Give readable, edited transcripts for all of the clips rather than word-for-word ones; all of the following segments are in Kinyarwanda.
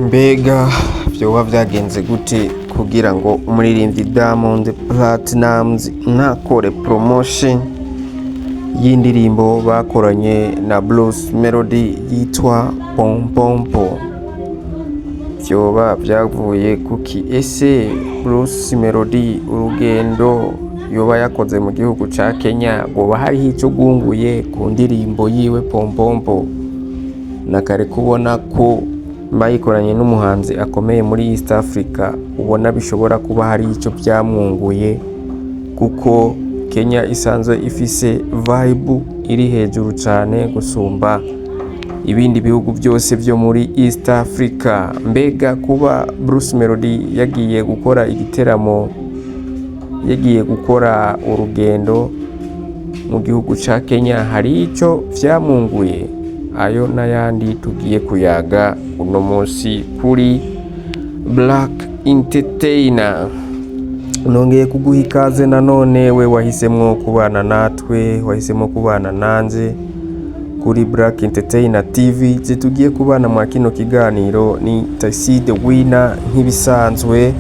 Mbega vyoba vyagenze gute kugira ngo umuririmbyi Diamond Platnumz ntakore promotion y'indirimbo bakoranye na Bruce Melody yitwa Pom Pom Pom? Vyoba vyavuye kuki? Ese Bruce Melody urugendo yoba yakoze mu gihugu ca Kenya goba hariho ico gunguye ku ndirimbo yiwe Pom Pom Pom? Na kare kubona ko bayikoranye n'umuhanzi akomeye muri East Africa, ubona bishobora kuba hari icyo byamwunguye, kuko Kenya isanzwe ifise vibe iri hejuru cyane gusumba ibindi bihugu byose byo muri East Africa. Mbega kuba Bruce Melody yagiye gukora igiteramo, yagiye gukora urugendo mu gihugu ca Kenya, hari icyo vyamwunguye? Ayo n'ayandi tugiye kuyaga uno munsi kuri Black Entertainer. Nongeye kuguha ikaze nanone we wahisemwo kubana natwe, wahisemwo kubana nanje kuri Black Entertainer TV. Tugiye kubana mwa kino kiganiro ni Taxi the Winner. Nk'ibisanzwe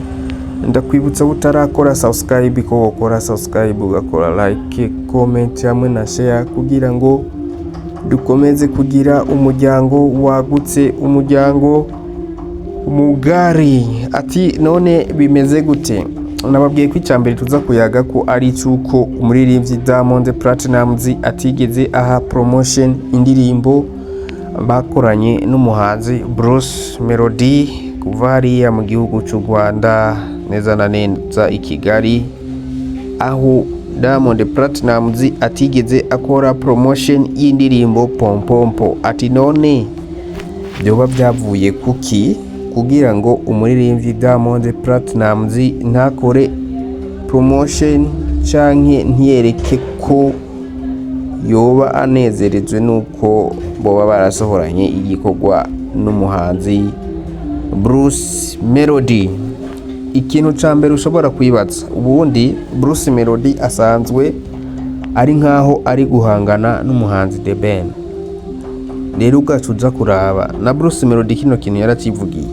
ndakwibutsa utarakora subscribe ko wokora subscribe, ugakora like, comment hamwe na share kugira ngo dukomeze kugira umuryango wagutse, umuryango mugari. Ati none bimeze gute? Nababwiye ko icyambere tuza kuyaga ko ari cyuko umuririmbyi Diamond Platnumz atigeze aha promotion indirimbo bakoranye n'umuhanzi Bruce Melody kuva hariya mu gihugu cy'u Rwanda, neza na neza i Kigali, aho Diamond Platnumz atigeze akora promotion y'indirimbo Pom Pom Pom. Ati none byoba byavuye kuki kugira ngo umuririmbyi Diamond Platnumz ntakore promotion canke ntiyereke ko yoba anezerejwe nuko boba barasohoranye igikorwa n'umuhanzi Bruce Melody? Ikintu ca mbere ushobora kwibaza, ubundi Bruce Melody asanzwe ari nkaho ari guhangana n'umuhanzi The Ben. Rero ugacuza kuraba na Bruce Melody kino kintu yaracivugiye.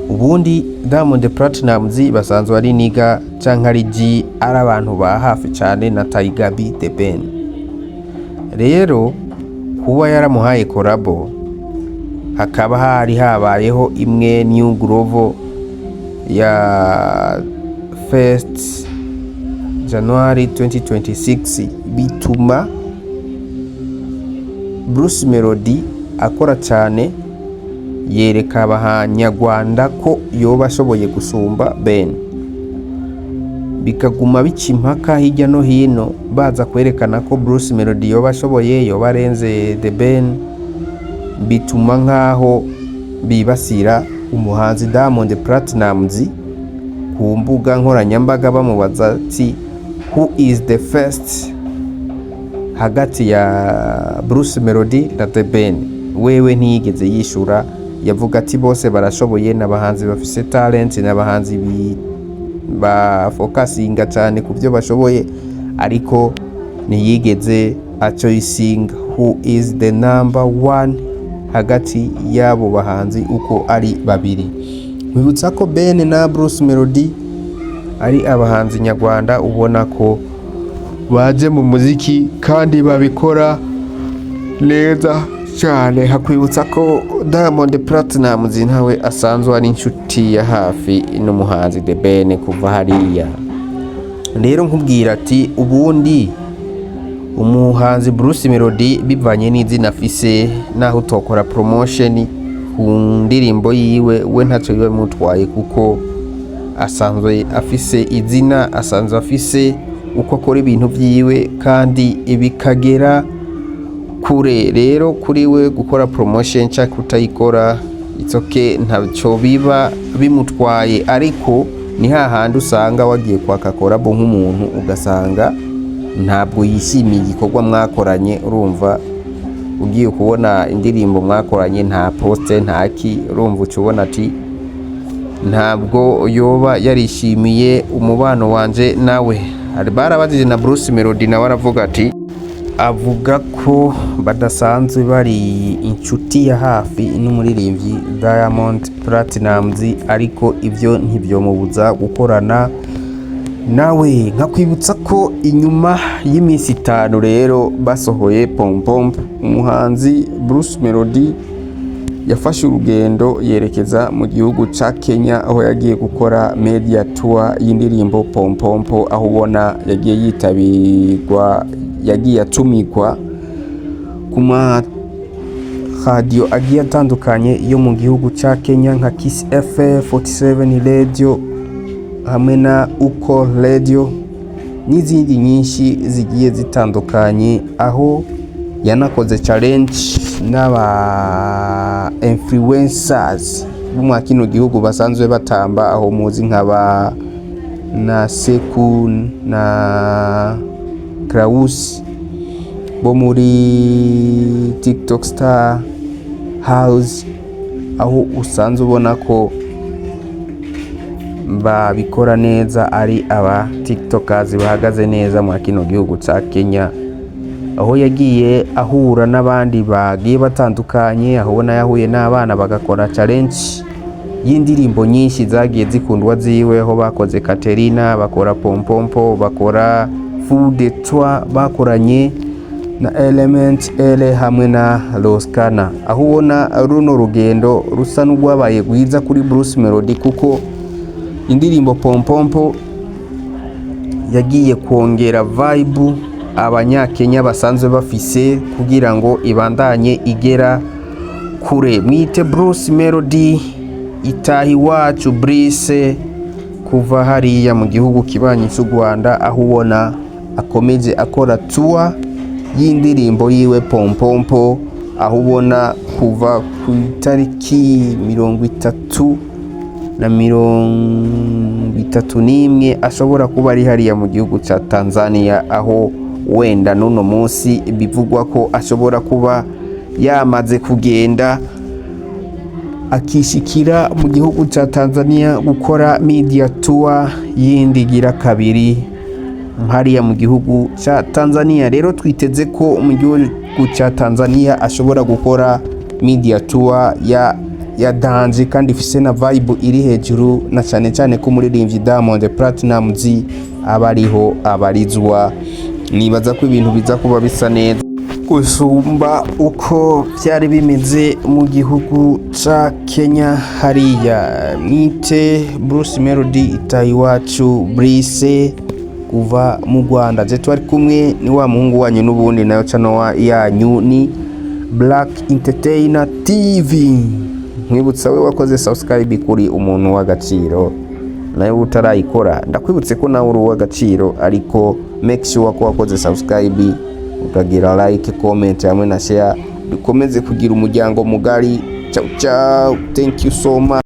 Ubundi Diamond Platnumz basanzwe ari niga canke ari G, ari abantu ba hafi cyane na Tiger B The Ben. Rero kuba yaramuhaye collabo, hakaba hari habayeho imwe New Groove ya 1st January 2026, bituma Bruce Melody akora cyane, yereka abanyarwanda ko yoba ashoboye gusumba Ben. Bikaguma bica impaka hirya no hino, baza kwerekana ko Bruce Melody yoba ashoboye, yoba arenze The Ben, bituma nkaho bibasira umuhanzi Diamond Platnumz ku mbuga nkoranyambaga bamubaza ati who is the first hagati ya Bruce Melody na The Ben. Wewe ntiyigeze yishura, yavuga ati bose barashoboye, n'abahanzi bafise talent, n'abahanzi ba focusinga cyane ku byo bashoboye, ariko ntiyigeze choosing who is the number one hagati y'abo bahanzi uko ari babiri. Mwibutsa ko Ben na Bruce Melody ari abahanzi nyarwanda ubona ko baje mu muziki kandi babikora neza cyane. Hakwibutsa ko Diamond Platnumz ntawe asanzwe ari inshuti ya hafi n'umuhanzi The Ben kuva hariya. Rero nkubwira ati ubundi umuhanzi Bruce Melody bivanye n'izina afise, naho utokora promotion ku ndirimbo yiwe, we ntacyo biba mutwaye, kuko asanzwe afise izina, asanzwe afise uko akora ibintu vyiwe kandi bikagera kure. Rero kuri we gukora promotion cyangwa kutayikora it's okay, ntacyo biba bimutwaye. Ariko ni hahandi usanga wagiye kwaka collabo nk'umuntu ugasanga ntabwo yishimiye igikorwa mwakoranye. Urumva ugiye kubona indirimbo mwakoranye nta poste ntaki, urumva ucubona ati ntabwo yoba yarishimiye umubano wanje nawe. Barabajije na Bruce Melody nawe aravuga ati avuga ko badasanzwe bari inshuti ya hafi n'umuririmbyi Diamond Platnumz, ariko ibyo ntibyomubuza gukorana nawe. Nkakwibutsa ko inyuma y'iminsi 5 rero basohoye Pom Pom, umuhanzi Bruce Melody yafashe urugendo yerekeza mu gihugu ca Kenya, aho yagiye gukora media tour y'indirimbo Pom Pom, aho ubona yagiye yitabirwa, yagiye atumigwa ku ma radio agiye atandukanye yo mu gihugu ca Kenya nka Kiss FM, 47 Radio hamwe na Uko Radio n'izindi nyinshi zigiye zitandukanye, aho yanakoze challenge n'aba influencers bo mu kino gihugu basanzwe batamba, aho muzi nk'aba na Seku na Kraus bo muri TikTok Star House, aho usanzwe ubona ko babikora neza, ari aba TikTokers bahagaze neza mu kino gihugu ca Kenya, aho yagiye ahura n'abandi bagiye batandukanye, aho ubona yahuye n'abana bagakora challenge y'indirimbo nyinshi zagiye zikundwa ziwe, aho bakoze Katerina, bakora Pom Pom, bakora Fou de Toi, bakoranye na Element L hamwe na Loskana, aho ubona runo rugendo rusa n'urwabaye gwiza kuri Bruce Melody, kuko indirimbo Pom Pom yagiye kongera vibe abanyakenya basanzwe bafise kugira ngo ibandanye igera kure. Mwite Bruce Melody itahi wacu Brice kuva hariya mu gihugu kibanyi cy'u Rwanda, aho ubona akomeje akora tour y'indirimbo yiwe Pom Pom, aho ubona kuva ku itariki 30 na 31 ashobora kuba ari hariya mu gihugu ca Tanzania, aho wenda nuno munsi bivugwa ko ashobora kuba yamaze kugenda akishikira mu gihugu ca Tanzania gukora media tour yindi gira kabiri hariya mu gihugu ca Tanzania. Rero twiteze ko mu gihugu ca Tanzania ashobora gukora media tour ya dance kandi ifise na vibe iri hejuru, na cyane cyane ko umuririmbyi Diamond Platnumz abariho abarizwa. Nibaza ko ibintu biza kuba bisa neza gusumba uko byari bimeze mu gihugu ca Kenya hariya. Mwite Bruce Melody itahi wacu Brice kuva mu Rwanda. Je twari kumwe ni wa muhungu wanyu n'ubundi nayo channel yanyu ni Black Entertainer TV. Mwibutsa we wakoze subscribe kuri umuntu w'agaciro, nawe utarayikora ndakwibutse ko nawe uri uw'agaciro, ariko make sure ko wakoze subscribe ukagira like, comment hamwe na share, dukomeze kugira umuryango mugari. Ciao ciao, thank you so much.